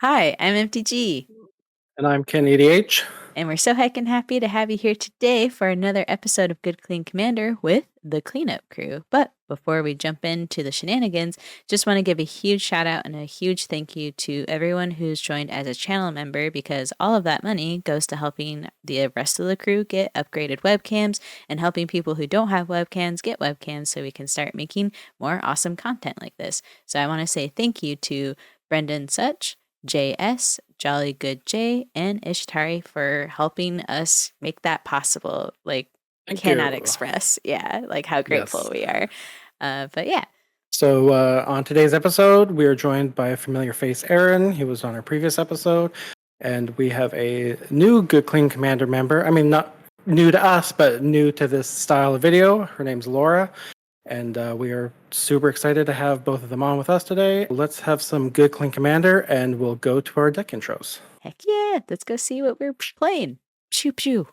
Hi, I'm eMpTyG, And I'm KenEDH. and we're so heckin' happy to have you here today for another episode of Good Clean Commander with the cleanup crew. But before we jump into the shenanigans, just want to give a huge shout out and a huge thank you to everyone who's joined as a channel member because all of that money goes to helping the rest of the crew get upgraded webcams and helping people who don't have webcams get webcams so we can start making more awesome content like this. So I want to say thank you to Brendan Such, JS, Jolly Good J, and Ishtari for helping us make that possible. Like, Thank cannot you. express, like how grateful Yes. we are. But yeah, So on today's episode, we are joined by a familiar face, Aaron. He was on our previous episode. And we have a new Good Clean Commander member. I mean, not new to us, but new to this style of video. Her name's Laura. And we are super excited to have both of them on with us today. Let's have some Good Clean Commander, and we'll go to our deck intros. heck yeah, let's go see what we're playing. Pew pew.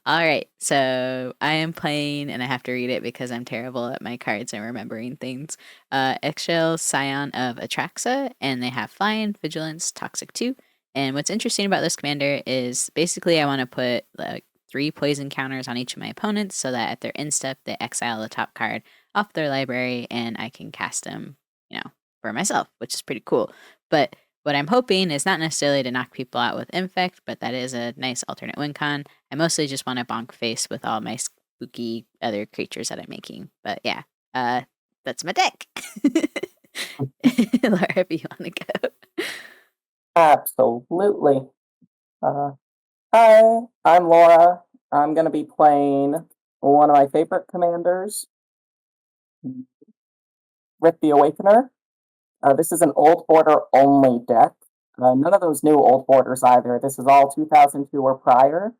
All right, so I am playing, and I have to read it because I'm terrible at my cards and remembering things. Ixhel, Scion of Atraxa, and they have Flying, Vigilance, Toxic 2. And what's interesting about this commander is basically I want to put like 3 poison counters on each of my opponents so that at their end step they exile the top card off their library and I can cast them, for myself, which is pretty cool. But what I'm hoping is not necessarily to knock people out with Infect, but that is a nice alternate win con. I mostly just want to bonk face with all my spooky other creatures that I'm making. But yeah, that's my deck. Laura, if you want to go. Absolutely. Hi, I'm Laura. I'm going to be playing one of my favorite commanders, Rith the Awakener. This is an old border only deck. None of those new old borders either. This is all 2002 or prior.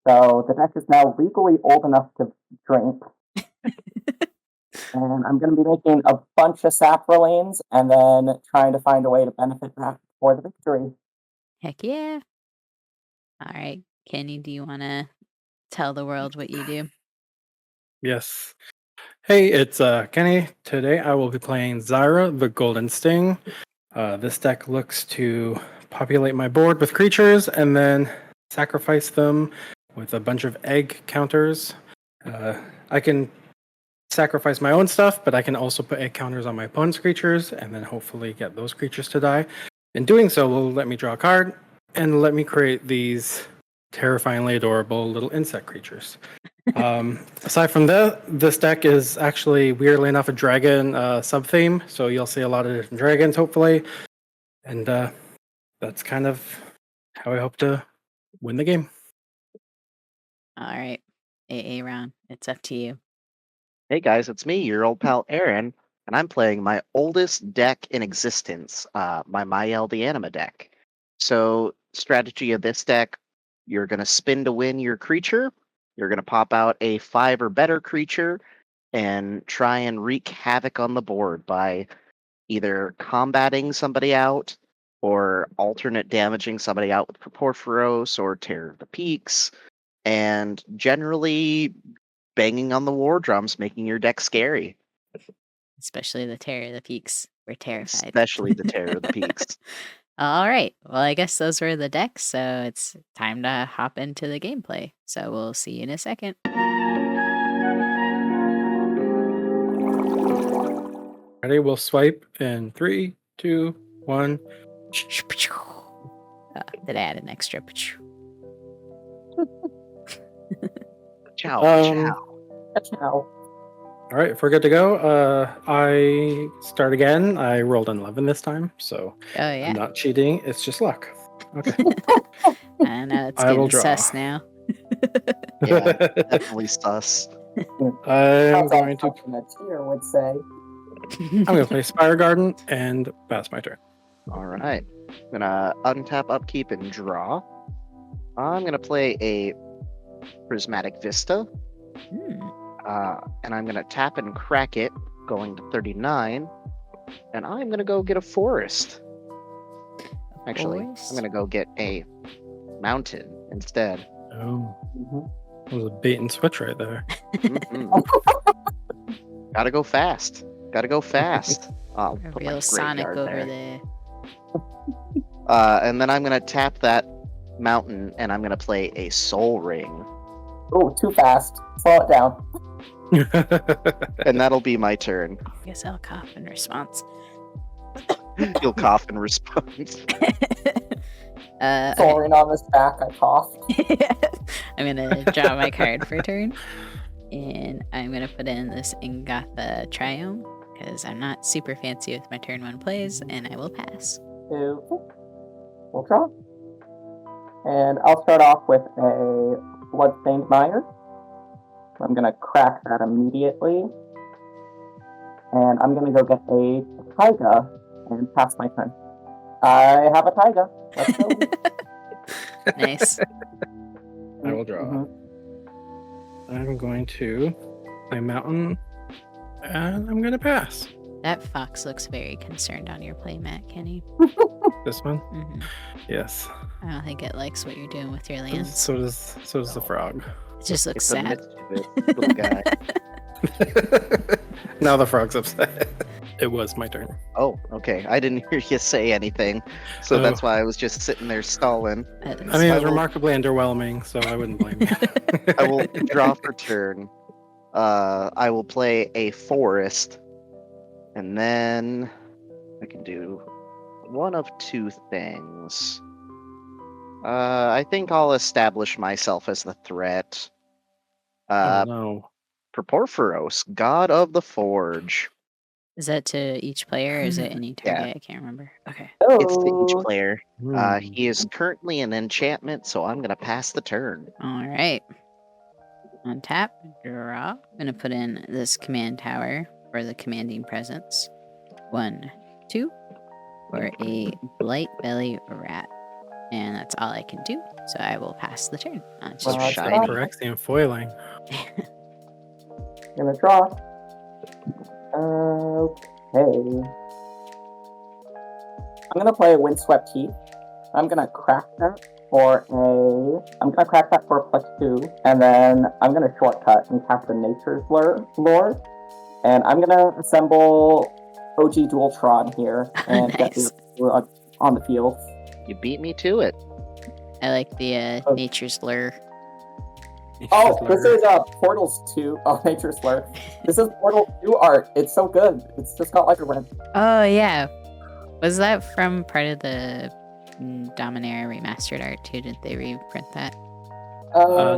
So the deck is now legally old enough to drink. And I'm going to be making a bunch of saprolanes and then trying to find a way to benefit that for the victory. Heck yeah. All right, Kenny, do you want to tell the world what you do? Yes. Hey, it's Kenny. Today I will be playing Xira, the Golden Sting. This deck looks to populate my board with creatures and then sacrifice them with a bunch of egg counters. I can sacrifice my own stuff, but I can also put egg counters on my opponent's creatures and then hopefully get those creatures to die. In doing so, will let me draw a card and let me create these terrifyingly adorable little insect creatures. Aside from that, this deck is actually, weirdly enough, a dragon sub-theme, so you'll see a lot of different dragons, hopefully. And that's kind of how I hope to win the game. All right, AA round, it's up to you. Hey guys, it's me, your old pal Aaron, and I'm playing my oldest deck in existence, my Mayael the Anima deck. So, strategy of this deck, you're going to spin to win your creature, you're going to pop out a 5 or better creature, and try and wreak havoc on the board by either combating somebody out, or alternate damaging somebody out with Porphyros or Terror of the Peaks, and generally banging on the war drums, making your deck scary. Especially the Terror of the Peaks. We're terrified. Especially the Terror of the Peaks. All right. Well, I guess those were the decks, so it's time to hop into the gameplay. So we'll see you in a second. Ready? We'll swipe in 3, 2, 1. Did I add an extra? Ciao, Ciao. All right, if we're good to go, I start again. I rolled an 11 this time, so I'm not cheating. It's just luck. Okay. I know it's getting sus now. Yeah, definitely sus. I'm going to would say. I'm going to play Spire Garden and pass my turn. All right. I'm going to untap, upkeep, and draw. I'm going to play a Prismatic Vista. And I'm going to tap and crack it, going to 39. And I'm going to go get a forest. Actually, I'm going to go get a mountain instead. Oh. That was a bait and switch right there. Gotta go fast. Gotta go fast. Real Sonic over there. And then I'm gonna tap that mountain, and I'm gonna play a Soul Ring, Oh, too fast. Slow it down. and that'll be my turn. I guess I'll cough in response. You'll cough in response. Soaring on this back, I cough. I'm gonna draw my card for turn, and I'm gonna put in this Ingatha Triome because I'm not super fancy with my turn 1 plays, and I will pass. Okay. We'll draw. And I'll start off with a Bloodstained Mire. I'm going to crack that immediately. And I'm going to go get a Taiga and pass my turn. I have a Taiga. Let's go. Nice. I will draw. I'm going to play Mountain, and I'm going to pass. That fox looks very concerned on your playmat, Kenny. This one? Mhm. Yes. I don't think it likes what you're doing with your lands. So does the frog. It just looks It's a sad. mischievous little guy. Now the frog's upset. It was my turn. Oh, okay. I didn't hear you say anything, so that's why I was just sitting there stalling. I mean, it was I will- remarkably underwhelming, so I wouldn't blame you. I will draw for turn. I will play a forest, and then I can do one of two things. I think I'll establish myself as the threat. Oh, no. Proporphoros, God of the Forge. Is that to each player or is it any target? Yeah. I can't remember. Okay. It's to each Oh, player. Hmm. He is currently an enchantment, so I'm going to pass the turn. All right. Untap, draw. I'm going to put in this command tower for the commanding presence. 1, 2, for a Blight Belly Rat. And that's all I can do, so I will pass the turn. It's just Well, that's shiny. fine. Phyrexian foiling. gonna draw. Okay. I'm gonna play Windswept Heath. I'm gonna crack that for a +2, and then I'm gonna shortcut and cast the Nature's Lore, and I'm gonna assemble OG Dualtron here and get Nice. the on the field. You beat me to it. I like the Nature's Lure. Oh, this is Portals 2. Oh, Nature's Lure. This is Portal 2 art. It's so good. It's just got like a red. Oh, yeah. Was that from part of the Dominaria remastered art, too? Did they reprint that?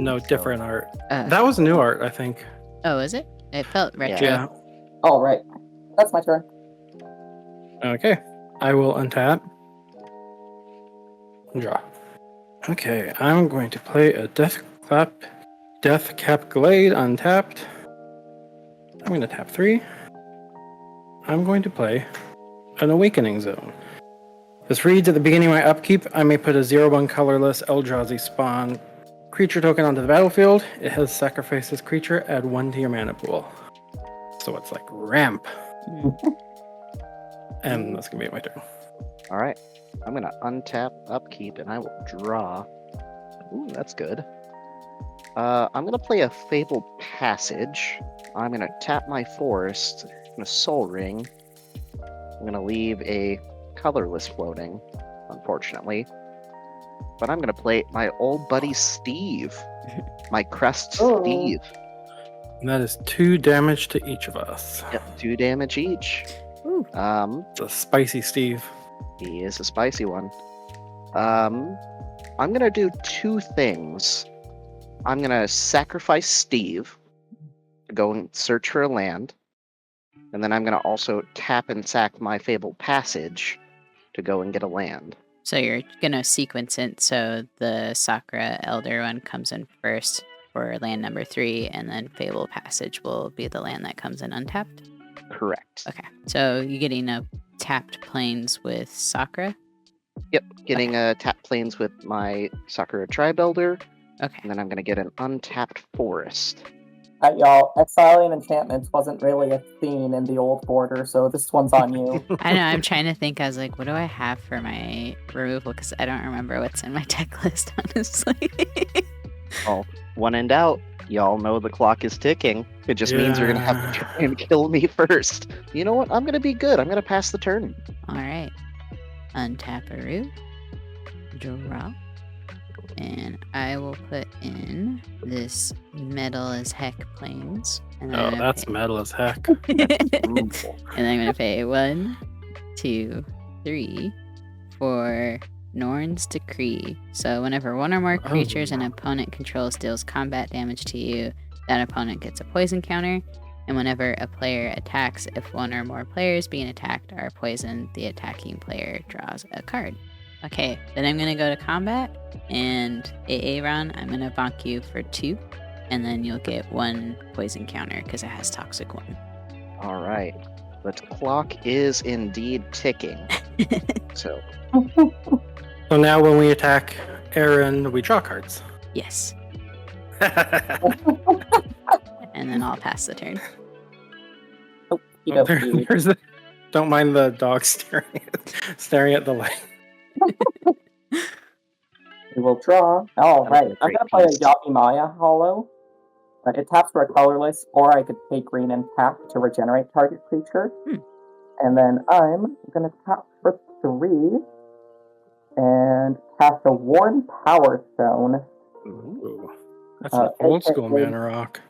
No, different art. Uh, That was new art, I think. Oh, is it? It felt retro. Yeah. Oh, right. That's my turn. Okay. I will untap. Draw. Okay, I'm going to play a Death Cap Glade untapped. I'm going to tap 3. I'm going to play an Awakening Zone. This reads, at the beginning of my upkeep, I may put a 0/1 colorless Eldrazi spawn creature token onto the battlefield. It has sacrificed this creature, add 1 to your mana pool. So it's like ramp. And that's going to be my turn. All right. I'm going to untap upkeep, and I will draw. Ooh, that's good. I'm going to play a Fabled Passage. I'm going to tap my forest. I'm going to Soul Ring. I'm going to leave a colorless floating, unfortunately. But I'm going to play my old buddy Steve. My Crest Oh. Steve. And that is 2 damage to each of us. Yep, 2 damage each. Ooh. It's a spicy Steve. He is a spicy one. I'm gonna do 2 things. I'm gonna sacrifice Steve to go and search for a land, and then I'm gonna also tap and sack my Fabled Passage to go and get a land. So you're going to sequence it so the Sakura Elder one comes in first for land number 3, and then Fable Passage will be the land that comes in untapped? Correct. Okay. So you're getting a tapped plains with Sakura? Yep, getting tap plains with my Sakura Tribe Elder, Okay. and then I'm gonna get an untapped forest. Y'all, exiling enchantments wasn't really a theme in the old border, so this one's on you. I know, I'm trying to think. I was like, what do I have for my removal? Because I don't remember what's in my deck list, honestly. Well, when in doubt, y'all know the clock is ticking. It just means you're gonna have to try and kill me first. You know what? I'm gonna be good. I'm gonna pass the turn. All right. Untap a root. draw. And I will put in this metal as heck planes. And then Oh, I'm gonna that's pay... metal as heck. And I'm gonna pay 1, 2, 3 for Norn's Decree. So whenever one or more creatures an opponent controls deals combat damage to you, that opponent gets a poison counter. And whenever a player attacks, if one or more players being attacked are poisoned, the attacking player draws a card. Okay, then I'm gonna go to combat, and Aaron, I'm gonna bonk you for 2, and then you'll get 1 poison counter because it has toxic 1. All right. The clock is indeed ticking. So So now when we attack Aaron, we draw cards. Yes, and then I'll pass the turn. Don't mind the dog staring at the light. We will draw. All That'll right. be a I'm great gonna play a piece. Maya Hollow. It taps for a colorless, or I could pay green and tap to regenerate target creature. And then I'm gonna tap for 3 and cast a Worn Power Stone. Ooh, that's an old school mana rock.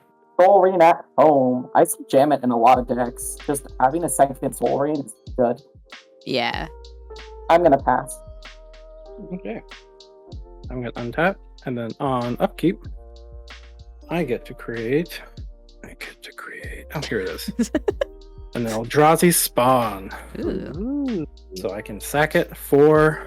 Soul Ring at home. I see jam it in a lot of decks. Just having a second Soul Ring is good. Yeah. I'm gonna pass. Okay. I'm gonna untap, and then on upkeep, I get to create. Oh, here it is. An Eldrazi Spawn. Ooh. So I can sack it for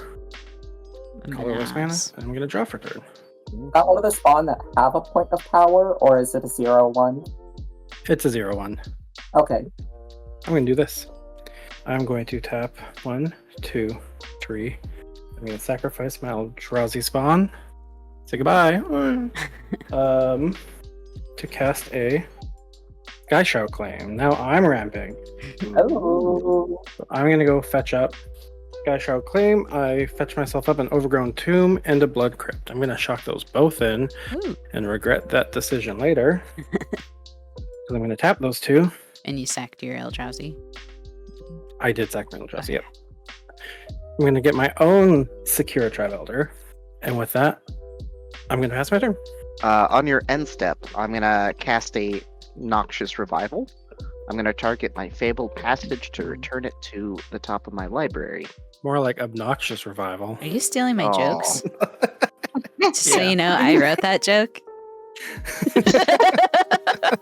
colorless mana, Nice. and I'm gonna draw for turn. Is that one of the spawn that have a point of power, or is it a 0/1? It's a 0/1. Okay. I'm gonna do this. I'm going to tap 1, 2, 3. I'm gonna sacrifice my Eldrazi Spawn. Say goodbye. To cast a Sky Shout Claim. Now I'm ramping. Oh. So I'm gonna go fetch up Sky Shout Claim. I fetch myself up an Overgrown Tomb and a Blood Crypt. I'm gonna shock those both in Ooh. and regret that decision later. So I'm gonna tap those 2. And you sacked your Eldrazi. I did sack my Eldrazi, yep. I'm gonna get my own Secure Tribe Elder, and with that, I'm gonna pass my turn. on your end step, I'm gonna cast a Noxious Revival. I'm gonna target my Fabled Passage to return it to the top of my library. More like Obnoxious Revival. Are you stealing my Aw. jokes? Just so you know, I wrote that joke.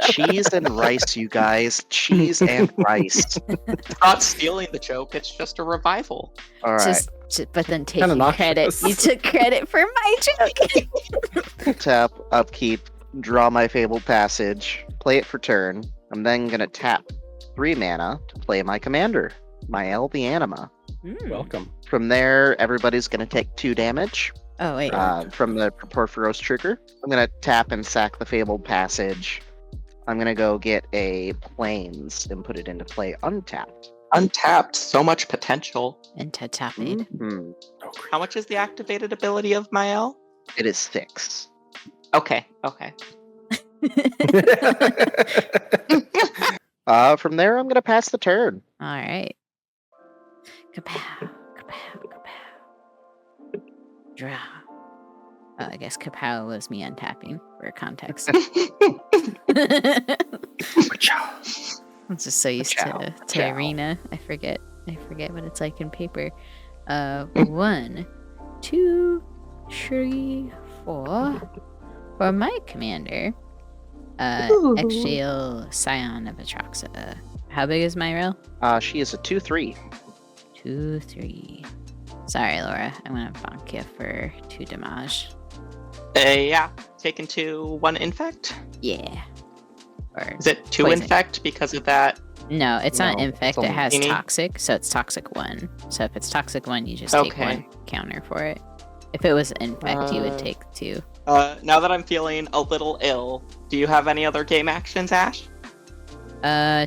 Cheese and rice, you guys. Cheese and rice. It's not stealing the joke, it's just a revival. All right. But then taking Kinda credit. noxious. You took credit for my joke. Tap, upkeep, draw my Fabled Passage, play it for turn. I'm then gonna tap 3 mana to play my commander, Mayael the Anima. Welcome. From there, everybody's gonna take 2 damage. Oh, wait. From the Porphyros trigger. I'm gonna tap and sack the Fabled Passage. I'm gonna go get a Plains and put it into play untapped. Untapped, so much potential. Into Tapade. Hmm. Oh, great. How much is the activated ability of Mayael? It is 6. Okay. From there, I'm gonna pass the turn. All right. Kapow, kapow, kapow. Draw. Oh, I guess kapow was me untapping for context. I'm just so used to Ciao. arena. I forget what it's like in paper. 1, 2, 3, 4. For my commander, Ixhel, Scion of Atraxa. How big is Mayael? She is a 2/3. 2, 3. Sorry, Laura. I'm gonna bonk you for 2 damage. Yeah. Taken to 1 infect? Yeah. Or Is it 2 Poison. infect because of that? no, it's not No, infect. it's It only has teeny. toxic, so it's toxic 1. So if it's toxic 1, you just take Okay. 1 counter for it. If it was infect, you would take 2. Now that I'm feeling a little ill, do you have any other game actions, Ash?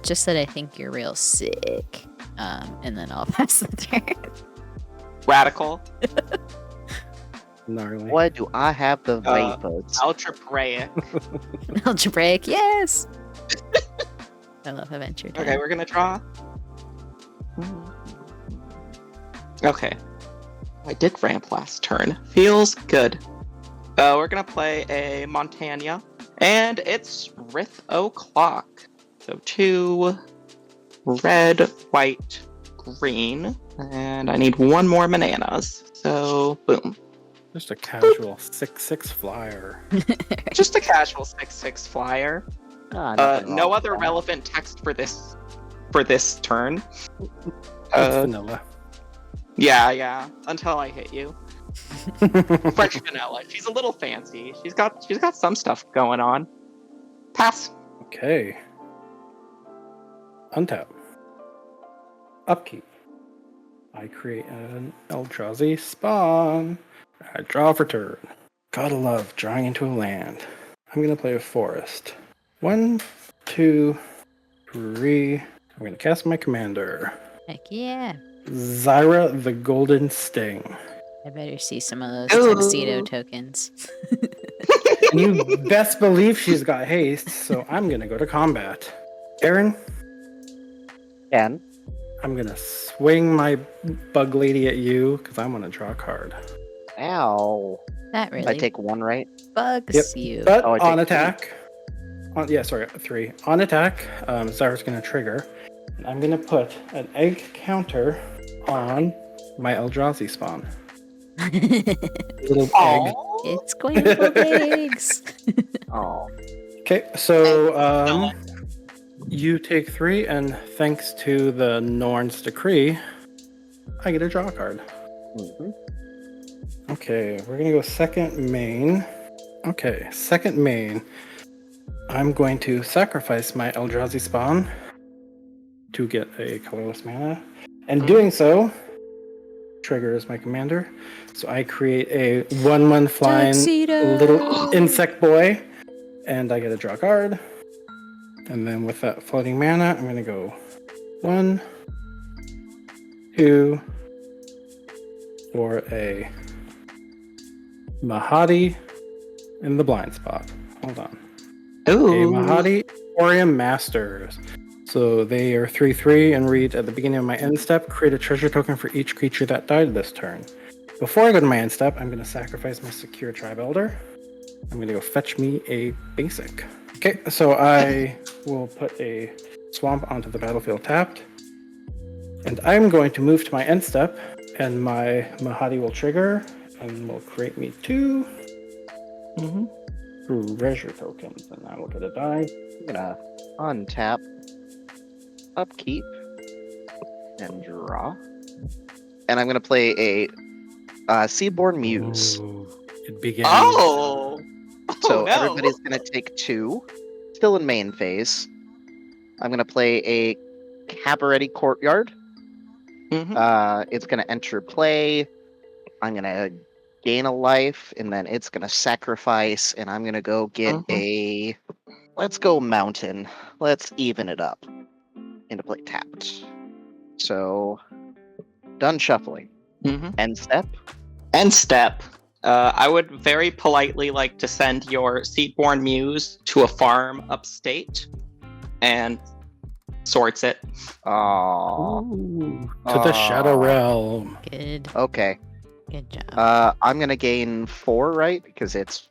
Just that I think you're real sick. And then I'll pass the turn. Radical. Gnarly. What do I have the vapors? Algebraic. Algebraic, yes! I love Adventure Time. Okay, we're gonna draw. Okay. I did ramp last turn. Feels good. We're gonna play a Montana, and it's Rith o'clock. So 2 red, white, green, and I need 1 more bananas. So boom. Just a casual 6/6 flyer. Just a casual 6/6 flyer. Nothing No wrong other with that. relevant text for this turn. It's vanilla. Yeah. Until I hit you. Fresh vanilla. She's a little fancy. She's got some stuff going on. Pass. Okay. Untap. Upkeep. I create an Eldrazi spawn. I draw for turn. Gotta love drawing into a land. I'm gonna play a forest. 1, 2, 3. I'm gonna cast my commander. Heck yeah. Xira the Golden Sting. I better see some of those Ooh. tuxedo tokens. And you best believe she's got haste, so I'm gonna go to combat. Aaron, Ken, I'm gonna swing my bug lady at you because I want to draw a card. ow. That I really take 1, right? bugs you. But Oh, I on take 3. attack, 3. On attack, Xira's gonna trigger. And I'm gonna put an egg counter on my Eldrazi spawn. Little egg. It's going to put eggs. Oh. Okay, so you take 3, and thanks to the Norn's decree, I get to draw a card. Mm-hmm. Okay, we're gonna go second main. Okay, second main. I'm going to sacrifice my Eldrazi spawn to get a colorless mana, and doing so triggers my commander. So I create a 1/1 flying Tuxedo. little insect boy, and I get to draw a card. And then with that floating mana, I'm gonna go 1, 2, for a Mahadi in the blind spot. Hold on. Ooh. A Mahadi Emporium Masters. So they are 3/3 and read at the beginning of my end step, create a treasure token for each creature that died this turn. Before I go to my end step, I'm going to sacrifice my Secure Tribe Elder. I'm going to go fetch me a basic. Okay, so I will put a swamp onto the battlefield tapped. And I'm going to move to my end step, and my Mahadi will trigger, and will create me 2 treasure tokens, and I will get a die. I'm gonna untap, upkeep, and draw. And I'm gonna play a Seaborn Muse. Ooh, it begins. Oh. So no. everybody's gonna take 2. Still in main phase. I'm gonna play a Cabaret Courtyard. Mhm. It's gonna enter play. I'm gonna gain a life, and then it's gonna sacrifice, and I'm gonna go get a. Let's go mountain. Let's even it up. Into play tapped. So done shuffling. End step. End step. I would very politely like to send your Seedborn Muse to a farm upstate and sorts it. Aww. To the Shadow Realm. Good. Okay. Good job. I'm gonna gain 4, right? Because it's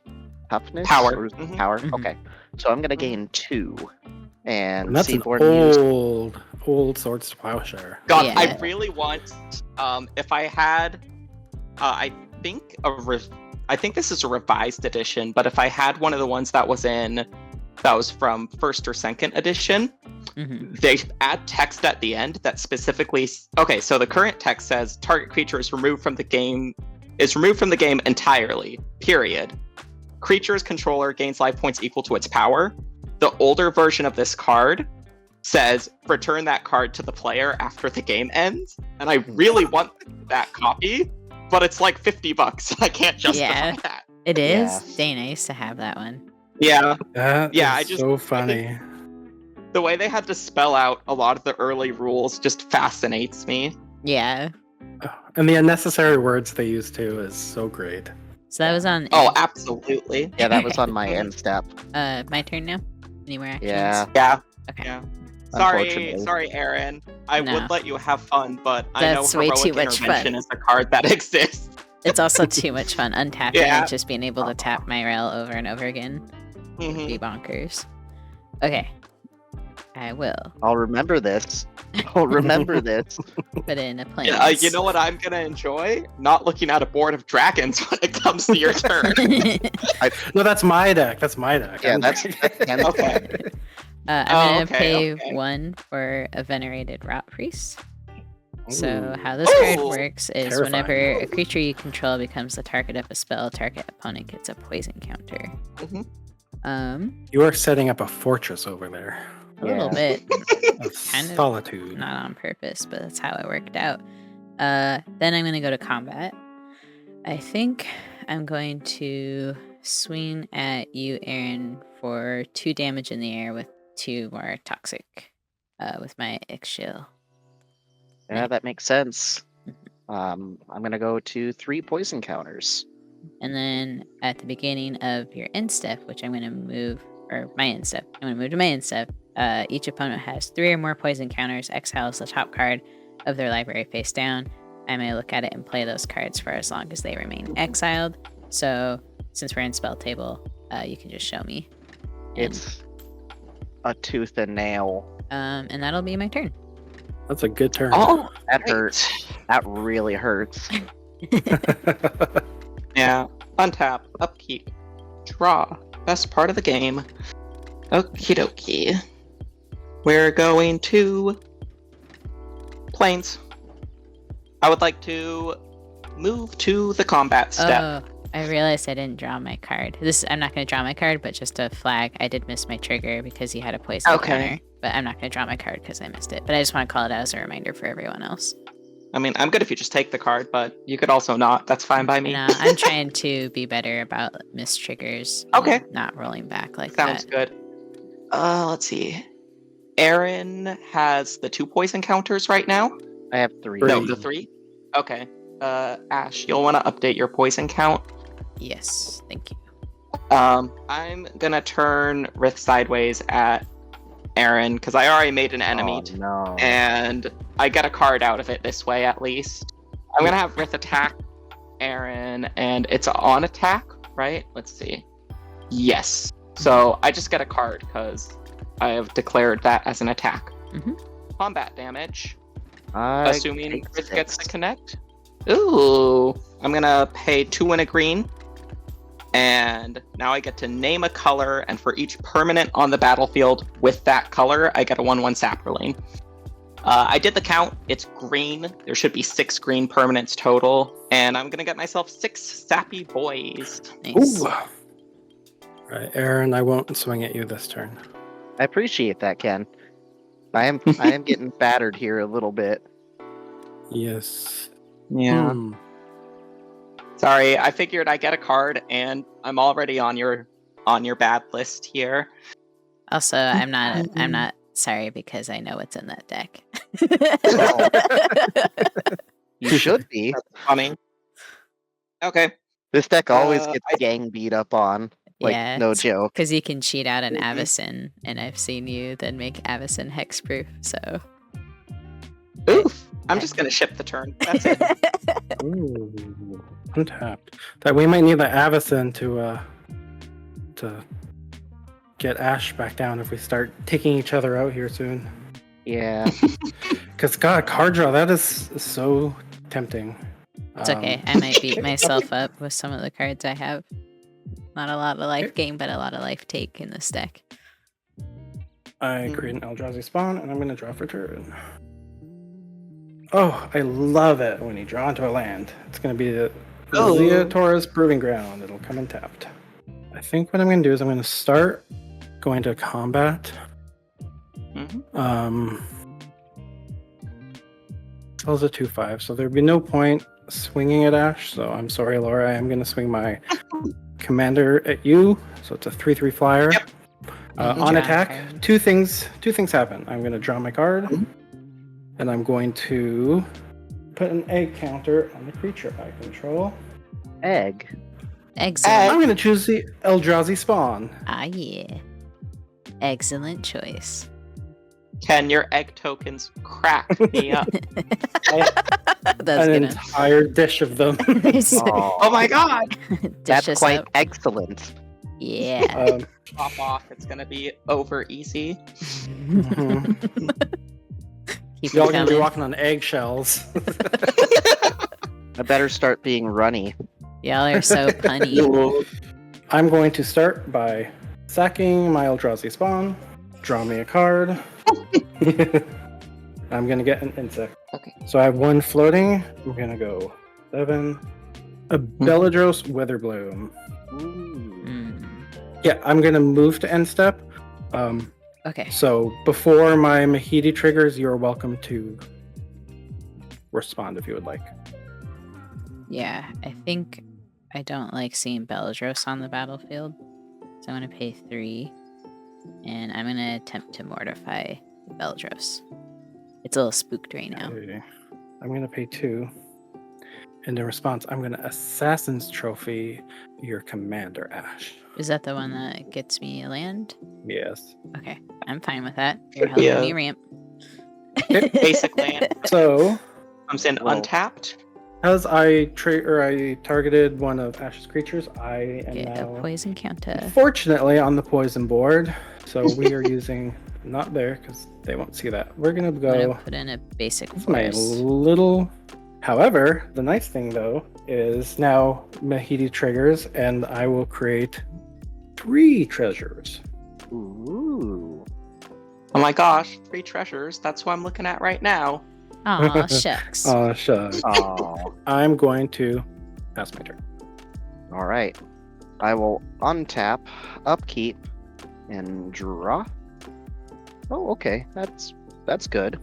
toughness. Power. Or is it Mhm. Power. Mhm. Okay. So I'm gonna gain 2. And That's an Seaborn Muse. old Swords to Plowshare. God, Yeah. I really want. If I had, I think I think this is a revised edition, but if I had one of the ones that was from first or second edition, Mhm. they add text at the end that specifically. Okay, so the current text says target creature is removed from the game entirely. Period. Creature's controller gains life points equal to its power. The older version of this card says return that card to the player after the game ends, and I really want that copy, but it's like $50. I can't justify Yeah. that. It is. Yeah. Dang, I used to have that one. Yeah, That Yeah, is I just- so funny. the way they had to spell out a lot of the early rules just fascinates me. Yeah. And the unnecessary words they use too is so great. So that was on. Oh, absolutely. Yeah, that was on my end step. My turn now. Any more actions? Yeah. Yeah. Okay. Yeah. unfortunately. Sorry, Aaron. I No. would let you have fun, but I know That's way heroic too much intervention fun. is a card that exists. It's also too much fun. Untapping Yeah. and just being able to tap Mayael over and over again would be bonkers. Okay. I will I'll remember this. I'll remember this. put in a plan. You know what I'm gonna enjoy? Not looking at a board of dragons when it comes to your turn. No, that's my deck. That's my deck. Yeah, I'm- that's Okay. I'm gonna okay, pay okay. 1 for a venerated rot priest. So how this card Ooh. works is Terrifying. whenever a creature you control becomes the target of a spell, target opponent gets a poison counter. Mhm. You are setting up a fortress over there. A little Yeah. bit, Of Kind of solitude. not on purpose, but that's how it worked out. Then I'm gonna go to combat. I think I'm going to swing at you, Aaron, for 2 damage in the air with 2 more toxic with my Ixhel. Yeah, that makes sense. I'm gonna go to 3 poison counters. And then at the beginning of your end step, which I'm going to move, or my end step, I'm going to move to my end step. Each opponent has 3 or more poison counters, exiles the top card of their library face down. I may look at it and play those cards for as long as they remain exiled. So since we're in spell table, you can just show me. And, It's a tooth and nail. and that'll be my turn. That's a good turn. Oh, That great. hurts. That really hurts. Yeah. Untap, upkeep, draw. Best part of the game. Okie dokie. We're going to planes. I would like to move to the combat step. Oh, I realized I didn't draw my card. I'm not going to draw my card, but just a flag. I did miss my trigger because he had a poison Okay. counter. But I'm not going to draw my card because I missed it. But I just want to call it out as a reminder for everyone else. I mean, I'm good if you just take the card, but you could also not. That's fine by me. I'm trying to be better about missed triggers. Okay. And not rolling back like Sounds that. good. Let's see. Aaron has the 2 poison counters right now. I have 3. No, Three. the 3. Okay. Ash, you'll want to update your poison count. Yes, thank you. I'm gonna turn Rith sideways at Aaron because I already made an enemy, Oh, no. and I get a card out of it this way at least. I'm gonna have Rith attack Aaron, and it's on attack, right? Let's see. Yes. So I just get a card because I have declared that as an attack. Mhm. Combat damage. I Assuming take Rith gets to 6. connect. Ooh. I'm gonna pay 2 and a green. And now I get to name a color, and for each permanent on the battlefield with that color, I get a 1/1 sapperling. I did the count. It's green. There should be 6 green permanents total. And I'm gonna get myself 6 sappy boys. Nice. Ooh. Right, Aaron, I won't swing at you this turn. I appreciate that, Ken. I am getting battered here a little bit. Yes. Yeah. Hmm. Sorry, I figured I get a card, and I'm already on your bad list here. Also, I'm not sorry because I know what's in that deck. You should be. That's funny. Okay. This deck always Uh, gets gang beat up on. Like, Yeah, no joke. because you can cheat out an Mhm. Avacyn, and I've seen you then make Avacyn hexproof. So Oof. I'm just gonna ship the turn. That's it. Ooh. Untapped. That we might need the Avacyn to get Ash back down if we start taking each other out here soon. Yeah. Because God, card draw, that is so tempting. It's okay. I might beat myself up with some of the cards I have. Not a lot of life gain, but a lot of life take in this deck. I create an Eldrazi spawn, and I'm going to draw for turn. Oh, I love it when you draw into a land. It's going to be the Oh. Zia Torres Proving Ground. It'll come untapped. I think what I'm going to do is I'm going to start going to combat. Mhm. Spell's a 2/5, so there'd be no point swinging at Ash. So I'm sorry, Laura. I am going to swing my commander at you. So it's a 3/3 flyer. Yep. On Draw a attack, card. two things happen. I'm going to draw my card, and I'm going to put an egg counter on the creature I control. Egg. Excellent. I'm going to choose the Eldrazi spawn. Ah, yeah. Excellent choice. Ken, your egg tokens crack me up. That's An gonna entire dish of them. Oh my god! dish That's us quite up. excellent. Yeah. Pop off. It's gonna be over easy. Keep Y'all it gonna be coming. walking on eggshells. I better start being runny. Y'all are so punny. I'm going to start by sacking my Eldrazi spawn. Draw me a card. I'm gonna get an insect. Okay. So I have one floating. I'm gonna go 7. A Beladros Witherbloom. Mm. Yeah, I'm gonna move to end step. Okay. So before my Mahidi triggers, you're welcome to respond if you would like. Yeah, I think I don't like seeing Beladros on the battlefield. So I'm going to pay 3. And I'm going to attempt to mortify Beladros. It's a little spooked right now. Okay. I'm gonna pay 2. And in response, I'm gonna Assassin's Trophy your commander, Ash. Is that the one that gets me a land? Yes. Okay, I'm fine with that. You're Should be helping a- me ramp. Basic land So comes in Well- untapped. as I targeted one of Ash's creatures, I am Get a now poison counter. fortunately on the poison board. So we are using not there because they won't see that. We're gonna I'm go. going to put in a basic This is my forest. little. However, the nice thing though is now Mahidi triggers, and I will create 3 treasures. Ooh. Oh my gosh, 3 treasures. That's what I'm looking at right now. Aw, shucks. Oh, shucks. Oh. I'm going to pass my turn. All right. I will untap, upkeep, and draw. Oh, okay. That's good.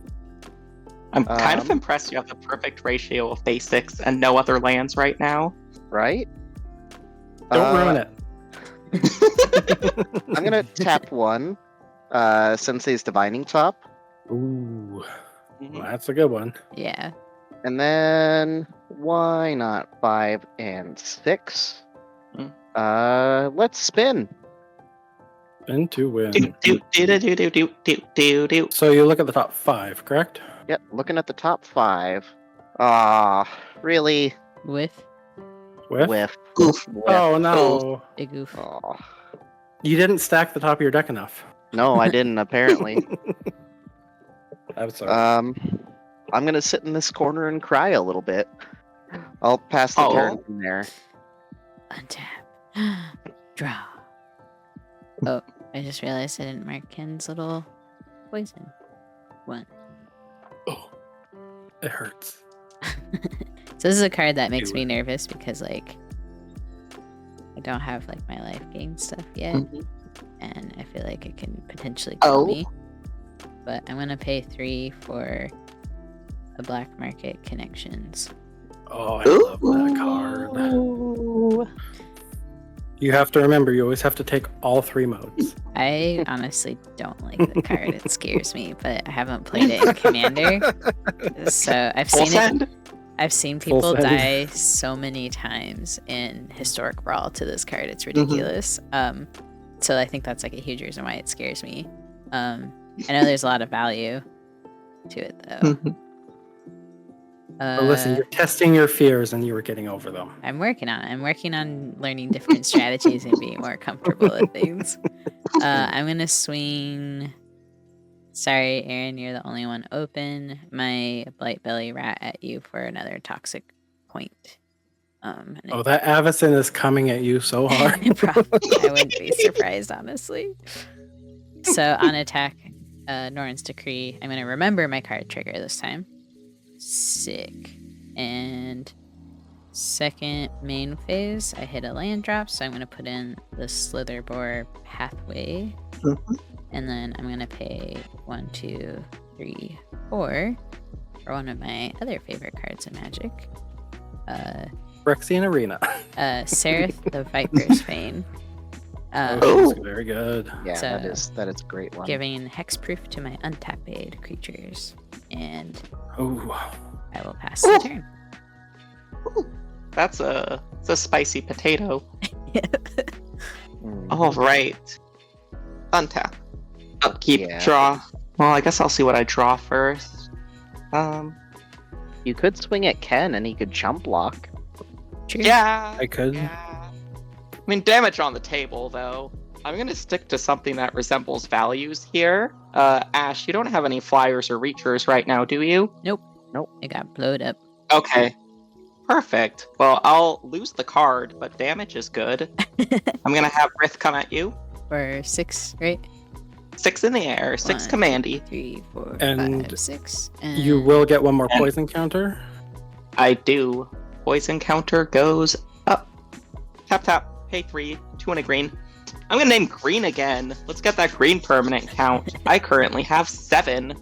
I'm kind of Um, impressed you have the perfect ratio of basics and no other lands right now. Right? Don't ruin it. I'm gonna tap 1. Sensei's Divining Top. Ooh, Mhm. well, that's a good one. Yeah. And then why not 5 and 6? Let's spin. Spin to win. Do do do do do do do do do do. So you look at the top 5, correct? Yep, looking at the top 5. Really? With? Whiff. Oof. Whiff. Oh no, Big oof. Oh. you didn't stack the top of your deck enough. No, I didn't apparently. I'm sorry. I'm gonna sit in this corner and cry a little bit. I'll pass the Oh. turn from there. Untap. Draw. Oh, I just realized I didn't mark Ken's little poison. 1. Oh, it hurts. So this is a card that makes Do me it. nervous because like I don't have like my life gain stuff yet, Mhm. and I feel like it can potentially kill Oh. me. But I'm gonna pay 3 for the black market connections. Oh, I love that card. Ooh. You have to remember, you always have to take all 3 modes. I honestly don't like the card. It scares me, but I haven't played it in Commander, so I've Full seen it. send? I've seen Full people send. die so many times in Historic Brawl to this card. It's ridiculous. So I think that's like a huge reason why it scares me. I know there's a lot of value to it though. Mhm. But listen, you're testing your fears and you were getting over them. I'm working on it. I'm working on learning different strategies and being more comfortable with things. I'm gonna swing. Sorry, Aaron, you're the only one open. My Blight Belly Rat at you for another toxic point. And Oh, that Avacyn is coming at you so hard. I wouldn't be surprised, honestly. So on attack, Norn's Decree, I'm going to remember my card trigger this time. Sick. And second main phase, I hit a land drop, so I'm going to put in the Slitherbore Pathway. And then I'm going to pay 1, 2, 3, 4 for one of my other favorite cards in Magic. Phyrexian Arena. Seraph the Viper's Fane. Oh, that's very good. Yeah, So, that is a great one. Giving hexproof to my untapped creatures, and Oh, I will pass the turn. That's it's a spicy potato. Mm. All right. Untap. Upkeep. Yeah. Draw. Well, I guess I'll see what I draw first. You could swing at Ken and he could jump block. True. Yeah. I could. Yeah. I mean, damage on the table, though. I'm gonna stick to something that resembles values here. Ash, you don't have any flyers or reachers right now, do you? Nope. Nope. It got blowed up. Okay. Perfect. Well, I'll lose the card, but damage is good. I'm gonna have Rith come at you. For 6, right? 6 in the air, 6 1, commandy. 3, 4, And 5, 6. You will get one more poison counter. I do. Poison counter goes up. Tap tap. Pay 3. 2 and a green. I'm gonna name green again. Let's get that green permanent count. I currently have 7.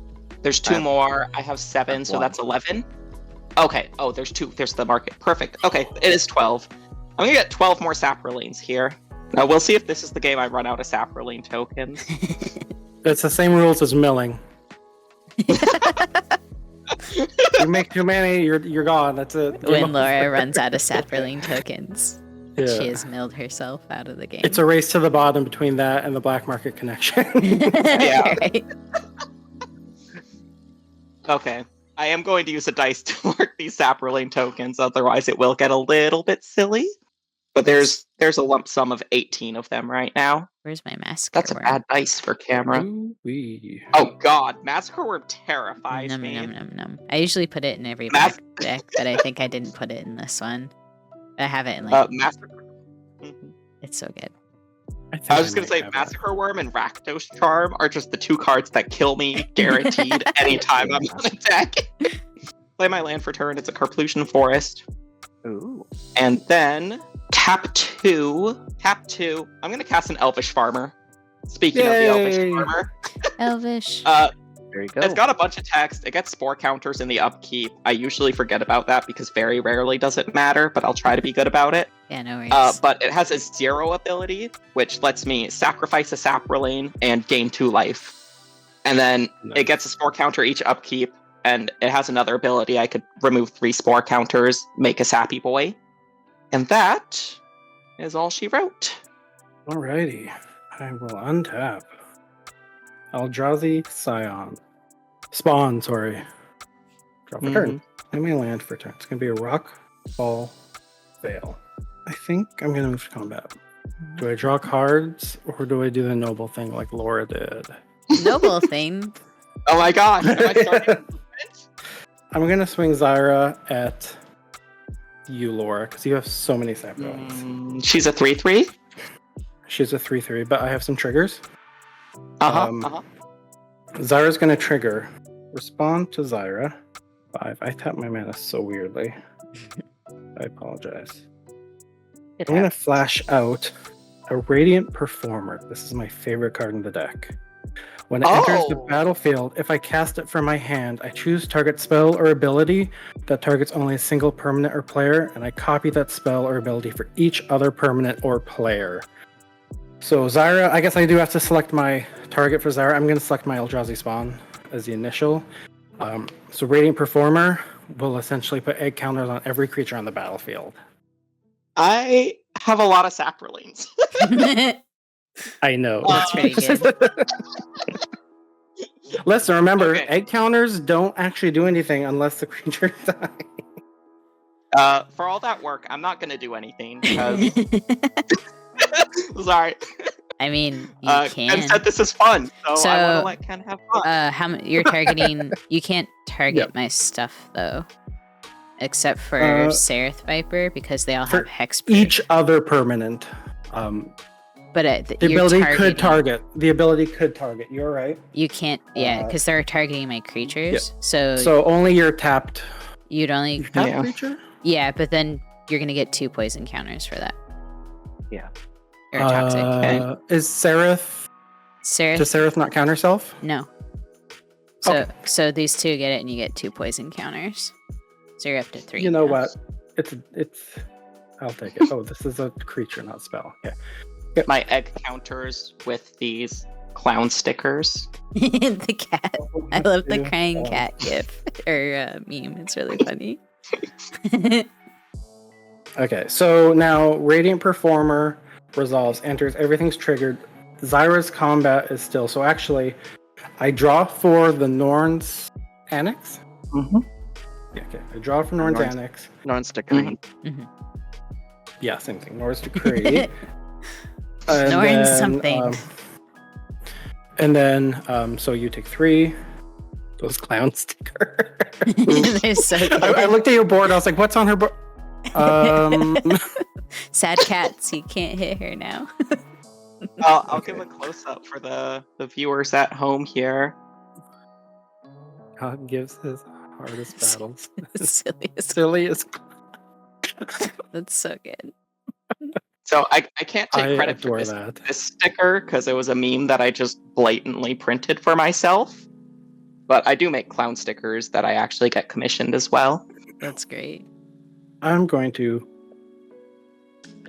There's 2 more. I have 7, so that's 11. Okay. Oh, there's 2. There's the market. Perfect. Okay, it is 12. I'm gonna get 12 more Saproleans here. Now we'll see if this is the game I run out of Saprolean tokens. It's the same rules as milling. You make too many, you're gone. That's it. When Laura runs out of Saprolean tokens, Yeah. she has milled herself out of the game. It's a race to the bottom between that and the black market connection. Yeah. Right? Okay. I am going to use a dice to mark these Saprolean tokens, otherwise it will get a little bit silly. But there's a lump sum of 18 of them right now. Where's my mask? That's a bad dice for camera. Ooh-wee. Oh god, Massacre Worm terrifies Num, me. num, num, num. I usually put it in every Mas- black deck, but I think I didn't put it in this one. I have it in like Massacre. Mhm. it's so good. think I was just gonna might say have Massacre Worm and Rakdos Charm are just the 2 cards that kill me guaranteed anytime I'm on a deck. Play my land for turn, it's a Carplusian Forest. Ooh. And then tap 2. I'm gonna cast an Elvish Farmer. Speaking of the Elvish Yay. Farmer, Elvish. There you go. it's got a bunch of text. It gets spore counters in the upkeep. I usually forget about that because very rarely does it matter, but I'll try to be good about it. Yeah, no worries. But it has a 0 ability, which lets me sacrifice a Saprolean and gain 2 life. And then Nice. it gets a spore counter each upkeep, and it has another ability. I could remove 3 spore counters, make a Sappy Boy. And that is all she wrote. Alrighty. I will untap. Eldrazi Scion. Spawn, sorry. Drop a card. Let me land for turn. It's going to be a rock, ball, veil. I think I'm going to move to combat. Do I draw cards or do I do the noble thing like Laura did? Noble thing. Oh my gosh, am I starting? I'm going to swing Xira at you, Laura, because you have so many saplings. She's a 3/3? She's a 3/3, but I have some triggers. Uh-huh. Xira's going to trigger. Respond to Xira. 5. I tap my mana so weirdly. I apologize. I'm going to flash out a Radiant Performer. This is my favorite card in the deck. When it enters the battlefield, if I cast it from my hand, I choose target spell or ability that targets only a single permanent or player, and I copy that spell or ability for each other permanent or player. So Xira, I guess I do have to select my target for Xira. I'm going to select my Eldrazi Spawn as the initial. So Radiant Performer will essentially put egg counters on every creature on the battlefield. I have a lot of Saproleans. I know. That's pretty good. Listen, remember, Okay. egg counters don't actually do anything unless the creature dies. For all that work, I'm not going to do anything because... Sorry. I mean, you Ken can. said this is fun, so I want to let Ken have fun. You're targeting. You can't target my stuff though, except for Sereth Viper because they all for have hex. Each other permanent. But The ability could target. The ability could target. You're right. You can't. Yeah, because they're targeting my creatures. Yeah. So So only your tapped. you'd only. Tapped creature. Yeah, but then you're gonna get 2 poison counters for that. Yeah. Or toxic. Is Sereth? Sereth? Does Sereth not counter self? No. So Okay. so these 2 get it, and you get 2 poison counters. So you're up to 3. You know now. what? It's. I'll take it. Oh, this is a creature, not spell. Okay. My egg counters with these clown stickers. The cat. I love the crying cat gif or meme. It's really funny. Okay, so now Radiant Performer resolves, enters, everything's triggered. Xira's combat is still. So actually, I draw for the Norn's Annex. Mm-hmm. Yeah, okay. I draw for Norn's Norn's- Annex. Norn's Decree. Yeah, same thing. Norn's Decree. And Norn's then, something. So you take 3. Those clown stickers. They're so good. I looked at your board. I was like, "What's on her board?" Sad cats. You can't hit her now. I'll Okay. give a close up for the viewers at home here. God gives his hardest battles. Silliest. Silliest. That's so good. So I can't I take credit for adore this, that. this sticker because it was a meme that I just blatantly printed for myself. But I do make clown stickers that I actually get commissioned as well. That's great. I'm going to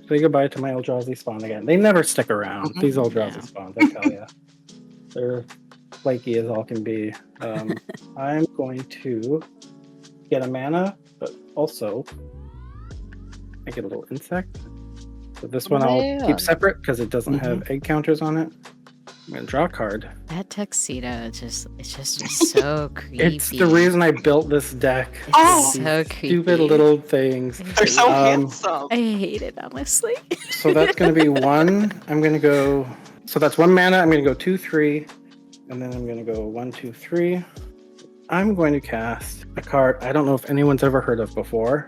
say goodbye to my Eldrazi spawn again. They never stick around. Mhm. These Eldrazi No. spawns, I tell you. They're flaky as all can be. I'm going to get a mana, but also I get a little insect. So this one I'll Yeah. keep separate because it doesn't have egg counters on it. I'm gonna draw a card. That tuxedo, it's just so creepy. It's the reason I built this deck. Oh! These So creepy. stupid little things. They're so Um, handsome. I hate it, honestly. So that's going to be 1. I'm going to go. So that's 1 mana. I'm going to go 2, 3. And then I'm going to go 1, 2, 3. I'm going to cast a card I don't know if anyone's ever heard of before.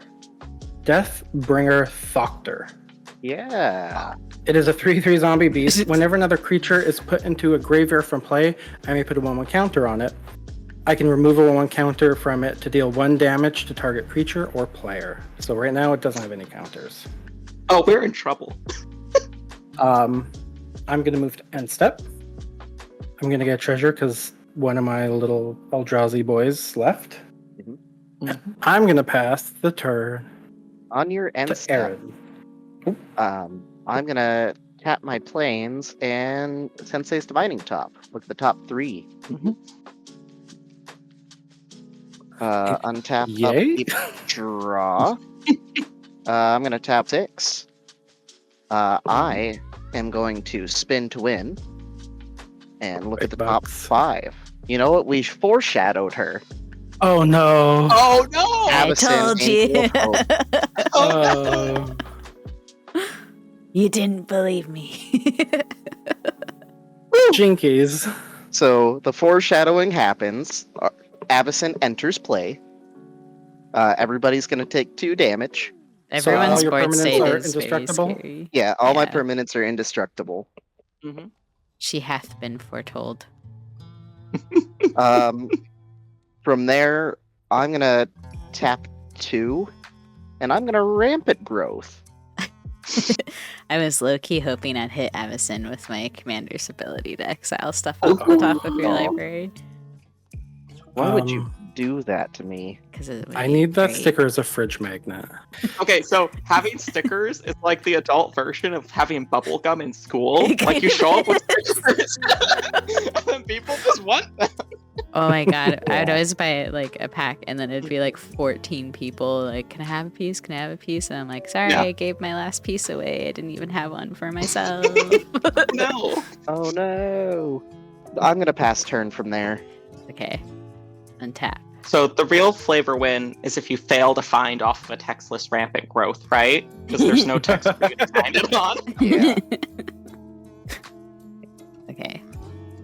Deathbringer Thoctor. Yeah. It is a 3/3 zombie beast. Whenever another creature is put into a graveyard from play, I may put a 1/1 counter on it. I can remove a 1/1 counter from it to deal 1 damage to target creature or player. So right now it doesn't have any counters. Oh, we're in trouble. I'm going to move to end step. I'm going to get treasure because one of my little Eldrazi boys left. Mhm. I'm going to pass the turn On your end to step, Aaron. I'm gonna tap my planes and Sensei's Divining Top. Look at the top 3. Untap, Yay. upkeep, draw. I'm gonna tap 6. I am going to spin to win and look at Big the top bucks. 5. You know what? We foreshadowed her. Oh no. Oh no! I Avacyn, told Angel you. of Hope. Oh. You didn't believe me. Jinkies. So the foreshadowing happens. Avacyn enters play. Everybody's gonna take 2 damage. Everyone's all your board permanents state are is very indestructible? scary. Yeah, all my Yeah. permanents are indestructible. Mm-hmm. She hath been foretold. From there, I'm gonna tap 2, and I'm gonna Rampant Growth. I was low-key hoping I'd hit Avacyn with my commander's ability to exile stuff off the top of your library. Why would you do that to me? Because I need that sticker as a fridge magnet. Okay, so having stickers is like the adult version of having bubble gum in school. Like you show up with stickers, and then people just want them. Oh my god, I'd always buy like a pack and then it'd be like 14 people like, can I have a piece? Can I have a piece? And I'm like, sorry, Yeah. I gave my last piece away. I didn't even have one for myself. No. Oh no! I'm gonna pass turn from there. Okay. Untap. So the real flavor win is if you fail to find off of a text list rampant growth, right? Because there's no text for you to find it on. Yeah. Okay.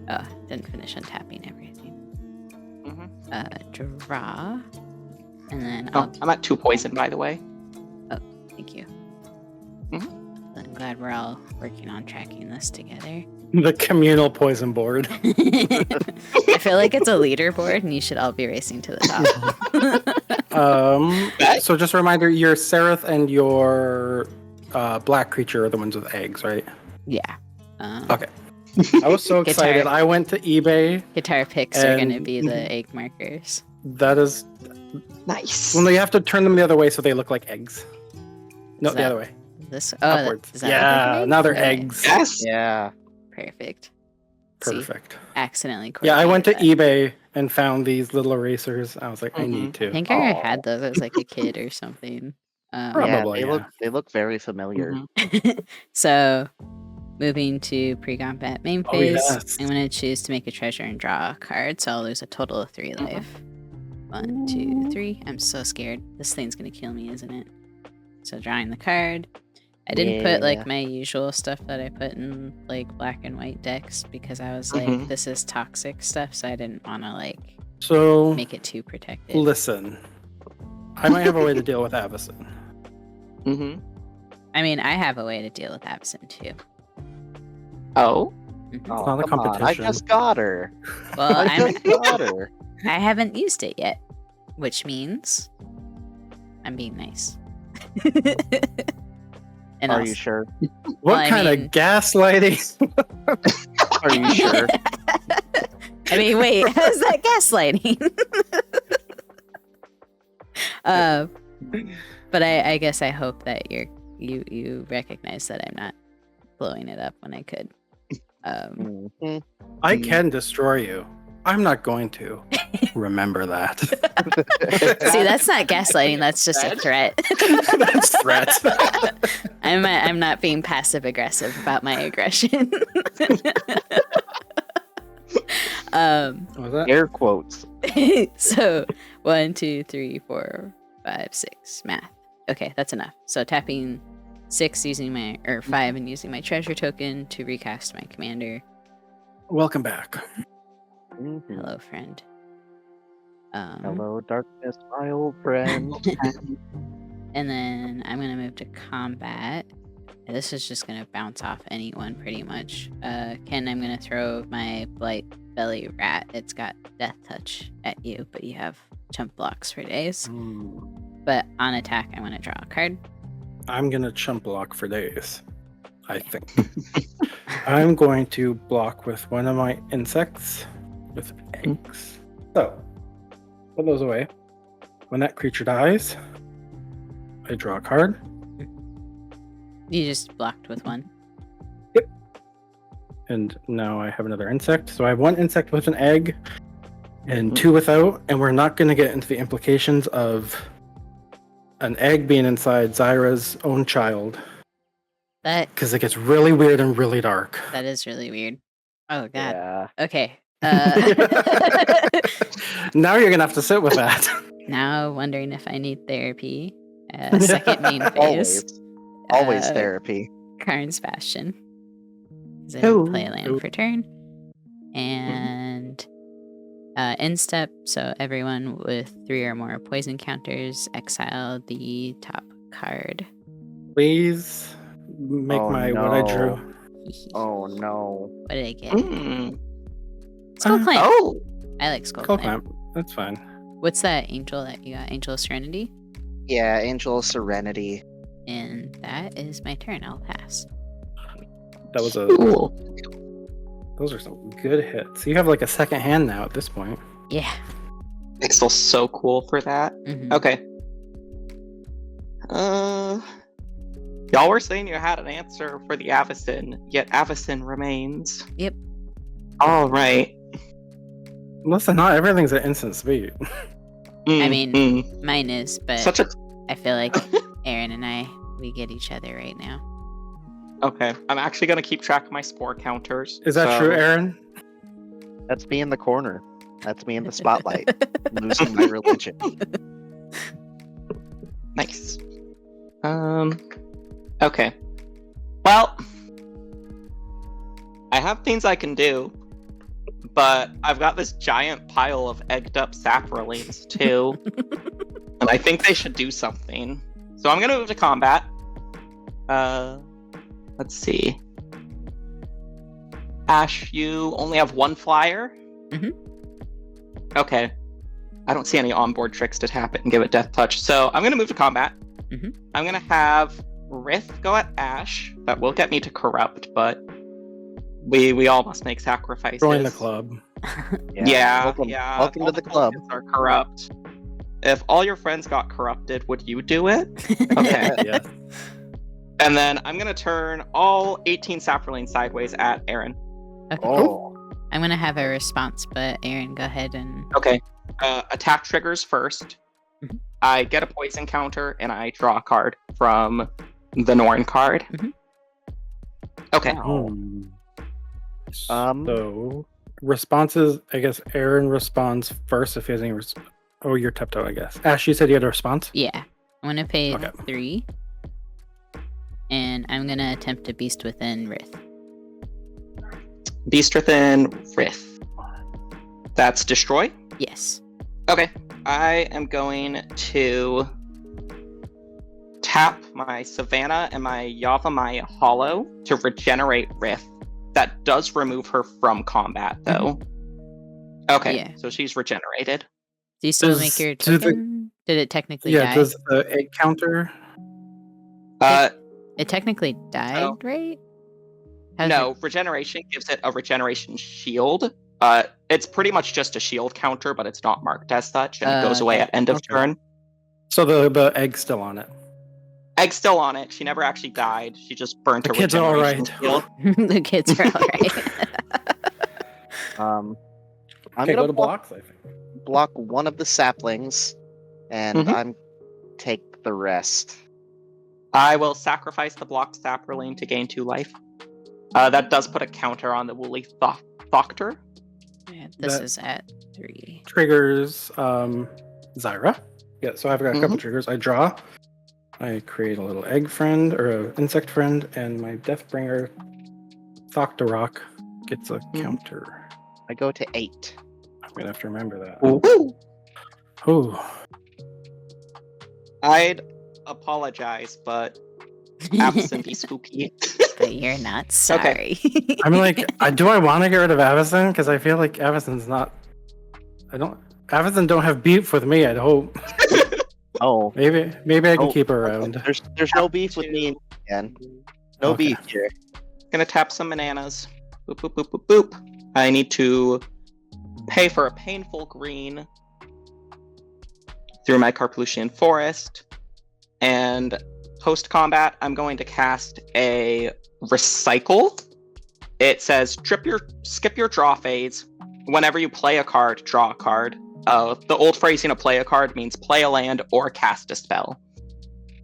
Oh, didn't finish untapping everything. Mhm. Draw. And then Oh, I'm at 2 poison, by the way. thank you. Mhm. I'm glad we're all working on tracking this together. The communal poison board. I feel like it's a leaderboard and you should all be racing to the top. So just a reminder, your Seraph and your black creature are the ones with eggs, right? Yeah. Okay. I was so Guitar. excited. I went to eBay. Guitar picks are going to And- be the egg markers. That is, Nice. well, you have to turn them the other way so they look like eggs. No, Is the that- other way. This Upwards. is that Yeah, what now they're Okay. eggs. Yes. Yeah. Perfect. See, Perfect. accidentally. Yeah, I went to coordinated eBay and found these little erasers. I was like, I need that. to. I think I had those as like a kid or something. Probably, Yeah, yeah. they look very familiar. Mhm. So moving to pre-combat main Oh, phase, yes. I'm going to choose to make a treasure and draw a card, so I'll lose a total of 3 life. 1, 2, 3. I'm so scared. This thing's going to kill me, isn't it? So drawing the card. I didn't put like my usual stuff that I put in like black and white decks because I was like, this is toxic stuff, so I didn't want to like make it too protected. Listen, I might have a way to deal with Avacyn. I mean, I have a way to deal with Avacyn too. Oh? It's not a competition. I just got her. Well, I just got her. I haven't used it yet, which means I'm being nice. And Are you sure? What kind of gaslighting? Are you sure? I mean, wait, how's that gaslighting? But I guess I hope that you recognize that I'm not blowing it up when I could. I can destroy you. I'm not going to. Remember that. See, that's not gaslighting. That's just a threat. That's threat. I'm not being passive aggressive about my aggression. What was that? Air quotes. So 1, 2, 3, 4, 5, 6. Math. Okay, that's enough. So tapping 6 using my 5 and using my treasure token to recast my commander. Welcome back. Hello, friend. Hello, darkness, my old friend. And then I'm gonna move to combat. This is just gonna bounce off anyone pretty much. Ken, I'm gonna throw my Blight Belly Rat. It's got Death Touch at you, but you have chump blocks for days. But on attack, I'm gonna draw a card. I'm gonna chump block for days, I think. I'm going to block with one of my insects with eggs. So, put those away. When that creature dies, I draw a card. You just blocked with one. Yep. And now I have another insect. So I have one insect with an egg and 2 without, and we're not going to get into the implications of an egg being inside Xira's own child. Because it gets really weird and really dark. That is really weird. Oh, God. Yeah. Okay. Now you're going to have to sit with that. Now wondering if I need therapy. Second main phase. Always therapy. Karn's Bastion. I didn't play a land for turn. And end step, so everyone with 3 or more poison counters, exile the top card. Please make what I drew. Oh no. What did I get? Skull Clamp. Oh! I like Skull Skull Clamp. Clamp. That's fine. What's that angel that you got? Angel of Serenity? Yeah, Angel of Serenity. And that is my turn. I'll pass. That was Cool. Those are some good hits. You have like a second hand now at this point. Yeah. Ixhel's so cool for that. Okay. Y'all were saying you had an answer for the Avacyn, yet Avacyn remains. Yep. All right. Listen, not everything's at instant speed. I mean, mine is, but such a. I feel like Aaron and we get each other right now. Okay, I'm actually gonna keep track of my spore counters. Is that true, Aaron? That's me in the corner. That's me in the spotlight. Losing my religion. Nice. Okay. Well, I have things I can do, but I've got this giant pile of egged up saprolines too, and I think they should do something. So I'm gonna move to combat. Let's see. Ash, you only have 1 flyer? Okay. I don't see any onboard tricks to tap it and give it Death Touch. So I'm going to move to combat. I'm going to have Rith go at Ash. That will get me to Corrupt, but we all must make sacrifices. Join the club. Yeah. Welcome all to the club. Are corrupt. If all your friends got corrupted, would you do it? Okay. Yes. And then I'm going to turn all 18 saprolines sideways at Aaron. Okay. Oh. I'm going to have a response, but Aaron, go ahead and... Okay. Attack triggers first. I get a poison counter, and I draw a card from the Norn card. Okay. Wow. So responses, I guess Aaron responds first if he has any oh, you're Tepto, I guess. Ash, you said you had a response? Yeah. I'm gonna pay Okay. 3. And I'm gonna attempt to Beast Within Rith. Beast Within Rith. That's destroy? Yes. Okay. I am going to tap my Savannah and my Yavimaya Hollow to regenerate Rith. That does remove her from combat, though. Okay, Yeah. so she's regenerated. Do you still Does- make your do the- token? Did it technically Yeah, die? does the egg counter? It technically died, right? How's No, regeneration gives it a regeneration shield. It's pretty much just a shield counter, but it's not marked as such, and it goes away Okay. at end of Okay. turn. So the egg's still on it. Egg's still on it. She never actually died. She just burnt The her kids are all regeneration right. shield. The kids are alright. I'm Okay, gonna go to blocks, I think. block one of the saplings, and Mhm. I'm take the rest. I will sacrifice the blocked sapling to gain 2 life. That does put a counter on the Woolly Thoctor. Yeah, this That- is at 3. Triggers Xira. Yeah, so I've got a couple triggers. I draw. I create a little egg friend or an insect friend, and my Deathbringer Thoctorok gets a counter. I go to 8. I'm gonna have to remember that. Ooh. Oh, I'd apologize, but Avison be spooky. But you're not sorry. I'm like, do I want to get rid of Avison? Because I feel like Avison's not. Avison don't have beef with me. I'd hope. Oh, Maybe I can Oh, keep her around. there's no beef with me again. No Okay. beef here. Gonna tap some bananas. Boop, boop, boop, boop, boop. I need to pay for a painful green through my Carplusian Forest. And post combat, I'm going to cast a Recycle. It says skip your draw phase. Whenever you play a card, draw a card. The old phrasing of play a card means play a land or cast a spell.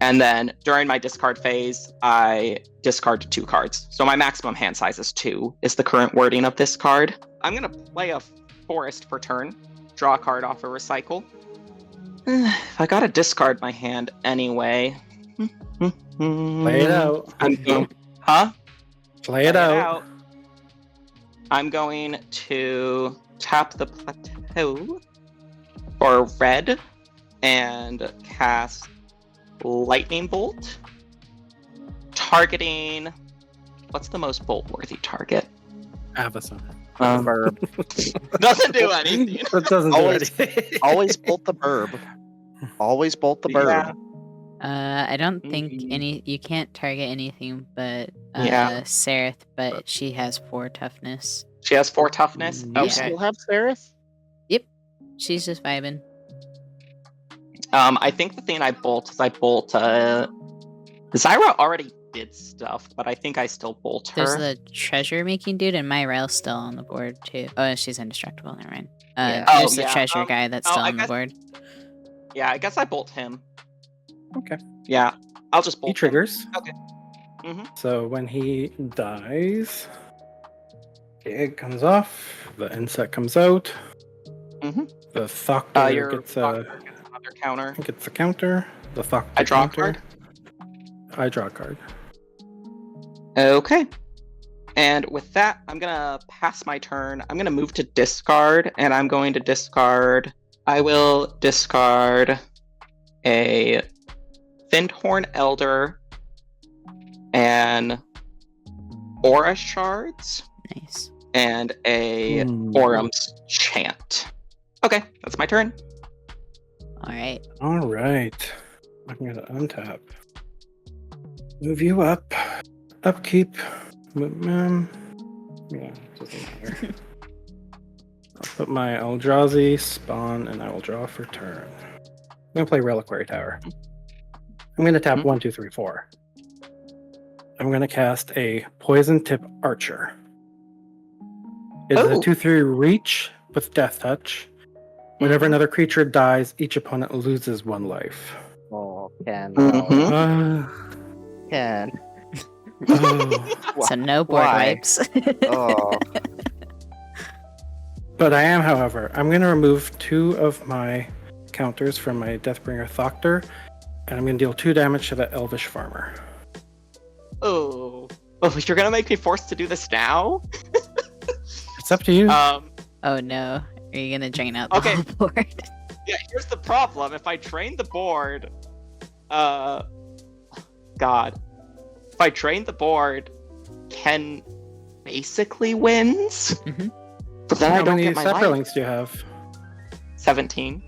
And then during my discard phase, I discard 2 cards. So my maximum hand size is 2, is the current wording of this card. I'm going to play a forest for turn, draw a card off a recycle. I got to discard my hand anyway. Play it out. I'm going, huh? Play it out. I'm going to tap the plateau for red and cast Lightning Bolt, targeting. What's the most bolt-worthy target? Avison. Burb. Doesn't do anything. That doesn't do Always- anything. Always bolt the burb. Always bolt the burb. Yeah. I don't think you can't target anything but Yeah. Sereth, but she has 4 toughness. She has 4 toughness. You You Okay. still have Sereth? She's just vibing. I think the thing I bolt is Xira already did stuff, but I think I still bolt her. There's the treasure making dude, and Mayael's still on the board too. Oh, she's indestructible. Never mind. Yeah. Oh, There's the yeah, treasure guy that's still I on the guess- board. Yeah, I guess I bolt him. Okay. Yeah, I'll just bolt He triggers. Okay. Mhm. So when he dies, the egg comes off, the insect comes out, Mhm. the Thoctor Your gets Thoctor a gets another counter. counter. The Thoctor I draw a counter. card. I draw a card. Okay. And with that, I'm gonna pass my turn. I'm gonna move to discard, and I'm going to discard. I will discard a Thinhorn Elder and Aura Shards Nice. and a Orum's Chant. Okay, that's my turn. All right. All right. I'm gonna untap. Move you up. Upkeep. Yeah, doesn't matter. I'll put my Eldrazi, spawn, and I will draw for turn. I'm gonna play Reliquary Tower. I'm gonna tap 1, 2, 3, 4. I'm gonna cast a Poison Tip Archer. It's a Oh. 2/3 reach with Death Touch. Whenever another creature dies, each opponent loses 1 life. Oh, Ken. Mhm. Uh, Ken. Oh. So no board Why? wipes. Oh, But I am, however, I'm going to remove 2 of my counters from my Deathbringer Thoctor, and I'm going to deal 2 damage to that Elvish Farmer. Oh, you're gonna make me forced to do this now? It's up to you. Oh no. Are you gonna drain out the Okay. whole board? Yeah, here's the problem. If I drain the board, God. If I drain the board, Ken basically wins. Mhm. But then I How don't many get my life. Sepperlings do you have? 17.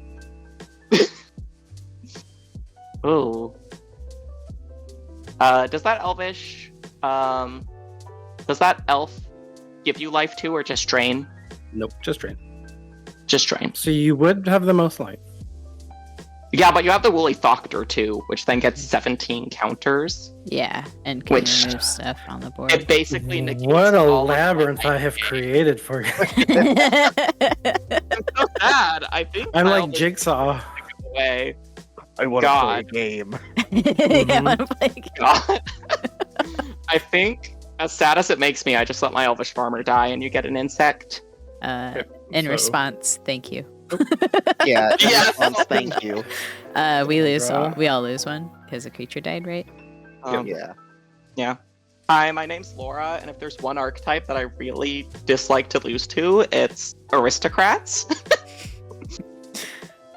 Ooh. Does that elvish, does that elf give you life too, or just drain? Nope, just drain. Just drain. So you would have the most life. Yeah, but you have the Woolly Thoctor too, which then gets 17 counters. Yeah, and can Which- remove stuff on the board. It basically negates What a all of my labyrinth I life have gain. created for you. I'm so sad. I think I'm I'll like just Jigsaw. take it away. I want to play a game. I wanna play God. I think, as sad as it makes me, I just let my Elvish Farmer die and you get an insect. in So- response, thank you. Yeah, in Yes. response, thank you. We lose. Bro. We all lose one because the creature died, right? Yeah. Hi, my name's Laura, and if there's one archetype that I really dislike to lose to, it's aristocrats.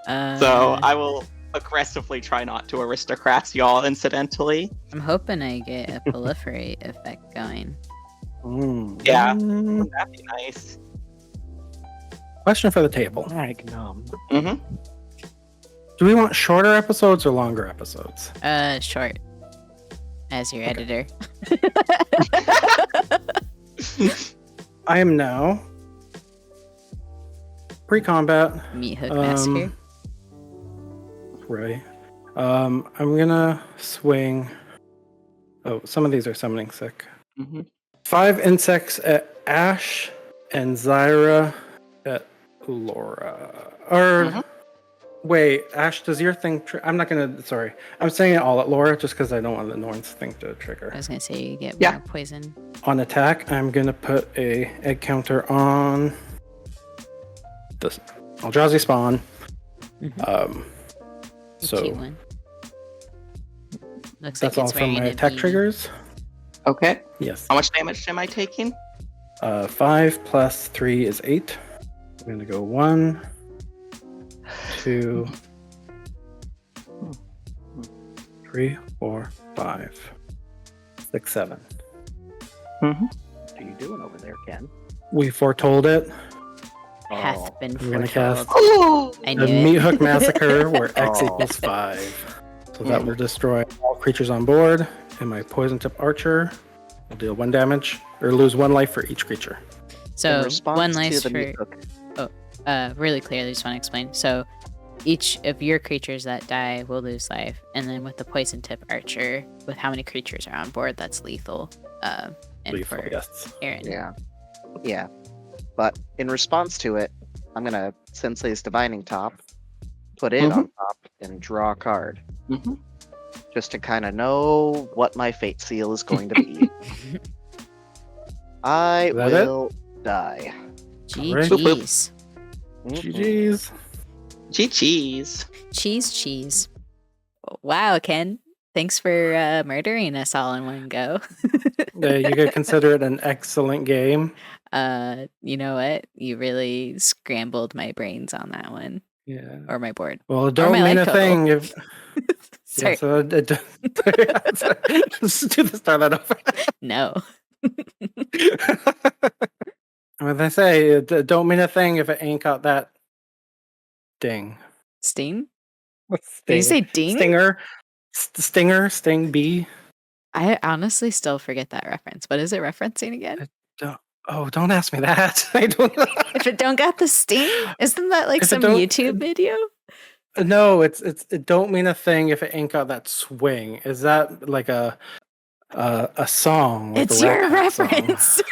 So I will aggressively try not to aristocrats y'all incidentally. I'm hoping I get a proliferate effect going. Yeah. Mm. That'd be nice. Question for the table. Magnum. Mm-hmm. Do we want shorter episodes or longer episodes? Short. As your editor. I am now pre-combat. Meat Hook Massacre. Right. I'm gonna swing. Oh, some of these are summoning sick. Mm-hmm. 5 insects at Ash and Xira at Laura. Or Mhm. wait, Ash, does your thing? I'm not gonna. Sorry, I'm saying it all at Laura just because I don't want the Norn's thing to trigger. I was gonna say you get Yeah. more poison. On attack, I'm gonna put a egg counter on this Eldrazi spawn. Mhm. The So cute one. Looks that's like all it's from wearing my a attack beanie. triggers. Okay. Yes. How much damage am I taking? 5 plus 3 is 8. I'm gonna go 1, 2, 3, 4, 5, 6, 7. Mm-hmm. What are you doing over there, Ken? We foretold it. Hath been I'm gonna foretold. cast Oh, I the knew Meat it. Hook Massacre, where X Oh. equals 5. So that will destroy all creatures on board. And my Poison Tip Archer will deal 1 damage, or lose 1 life for each creature. In So response one to life the for meat hook. really clearly just want to explain. So each of your creatures that die will lose life, and then with the poison tip archer, with how many creatures are on board, that's lethal. And Lethal, for yes. Aaron, Yeah. But in response to it, I'm gonna Sensei's Divining Top, put it on top, and draw a card. Mm-hmm. Just to kind of know what my fate seal is going to be. I Is that it? will die. GG's, GG's. GG's. cheese. Wow, Ken, thanks for murdering us all in one go. You could consider it an excellent game. You know what? You really scrambled my brains on that one, Yeah. or my board. Well, it don't my mean life a total. thing if. Sorry, Yeah, so let's do the start that over. no. When they say it don't mean a thing if it ain't got that ding. Sting? What's Did you sting? say ding? Stinger? Stinger? Sting bee? I honestly still forget that reference. What is it referencing again? Don't ask me that. I don't know. If it don't got the sting, isn't that like If it some don't- YouTube video? No, it don't mean a thing if it ain't got that swing. Is that like a song? Like It's a your Rat Pack song? reference.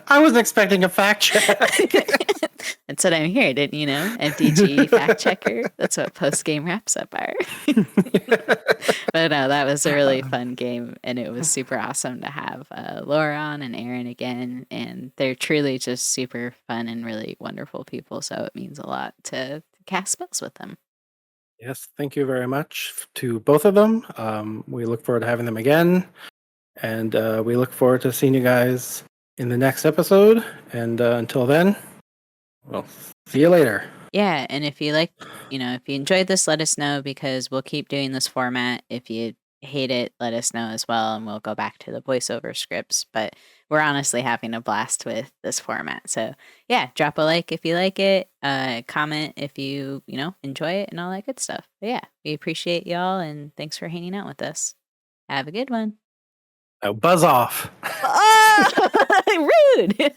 I was expecting a fact check. That's what I'm here, didn't you know? eMpTyG fact checker. That's what post game wraps up are. But no, that was a really fun game, and it was super awesome to have Laura on and Aaron again. And they're truly just super fun and really wonderful people. So it means a lot to cast spells with them. Yes, thank you very much to both of them. We look forward to having them again, and we look forward to seeing you guys in the next episode. And until then, well, see you later. Yeah, and if you if you enjoyed this, let us know, because we'll keep doing this format. If you hate it, let us know as well, and we'll go back to the voiceover scripts. But we're honestly having a blast with this format. So yeah, drop a like if you like it, comment if you enjoy it, and all that good stuff. But yeah, we appreciate y'all, and thanks for hanging out with us. Have a good one. Now buzz off. Oh, rude.